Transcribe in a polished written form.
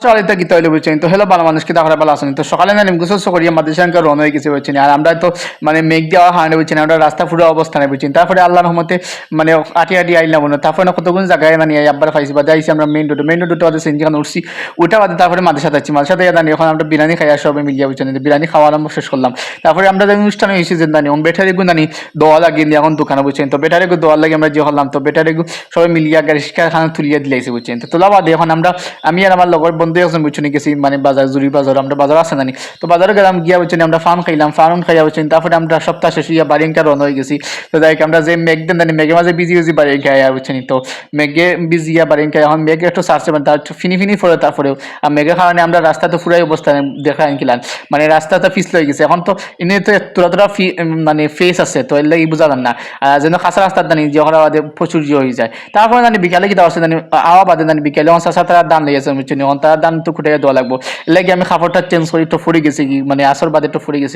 চলিতে গীত হইলে বুঝছেন তো হলো ভালো মানুষ কি তাহলে ভালো আসেন তো সকালে না নিমগুসল করিয়া মাদ্রাসাকে রওনা হয়ে গেছে বুঝছেন আর আমরা তো মানে মেঘ দেওয়া হাঁড়ে বুঝছেন আমরা রাস্তা পুরো অবস্থানে বুঝছেন তারপরে আল্লাহর রহমতে মানে আটি আটি আইলাম মনে তারপরে না কতগুলো জায়গায় না নিয়ে আব্বার ফাইছি বাদে আইসি আমরা মেইন রোডে ওদের সেঞ্জিখান উঠছি উঠা বাদে তারপরে মাদ্রাসা যাচ্ছি মাদ্রাসাতে দাঁড়ি এখন আমরা বিরিয়ানি খাই সবাই মিলিয়ে বুঝছেন বিরিয়ানি খাওয়া আরম্ভ শেষ করলাম তারপরে আমরা যে অনুষ্ঠানে হয়েছি যে দাঁড়ি বেটারি গু দাঁড়ি দোয়া লাগিয়ে দিয়ে এখন দোকানে বুঝছেন তো বেটারি গু দোয়া লাগিয়ে আমরা যে হলাম তো বেটারি গু সবাই মিলিয়ে গাড়ি খানা তুলিয়ে দিলাইছে বুঝছেন তো তোলা বাদে এখন আমরা আমি আর আমার লগর বন্ধু একজন বুঝছেন গেছি মানে বাজার জুড়ি বাজার আমরা বাজার আছে জানি তো বাজারে গেলাম গিয়া বুঝছেন আমরা ফার্ম খাইলাম ফার্ম খাইয়া বুঝছেন তারপরে আমরা সপ্তাহ শেষ হইয়া বাড়িটা রওনা হয়ে গেছি তো যাই আমরা যে মেঘ দেন জানি মেঘের মাঝে বিজি বাড়ি খাইয়া বুঝছেন তো মেঘে বিজিয়া বাড়ি খাই এখন মেঘে একটু সারছে মানে তার ফিনি পড়ে তারপরেও আর মেঘের কারণে আমরা রাস্তা তো পুরাই অবস্থানে দেখা আনছিলাম মানে রাস্তাটা পিছলে হয়ে গেছে এখন তো এনে তো তোরা মানে ফেস আছে তো এর লাগে বোঝা যান না যেন খাসা রাস্তার জানি যে ওরা প্রচুর হয়ে যায় তারপরে জানি বিকালে কি দেওয়া জানি আওয়া বাদে জানি বিকালে আমার চাষা তারা দান লেগেছে বুঝছেন এখন তারা দান তো খুঁটে দেওয়া লাগবো এর লাগে আমি কাপড়টা চেঞ্জ করি একটু ফুরে গেছি কি মানে আসর বাদে একটু ফুরে গেছি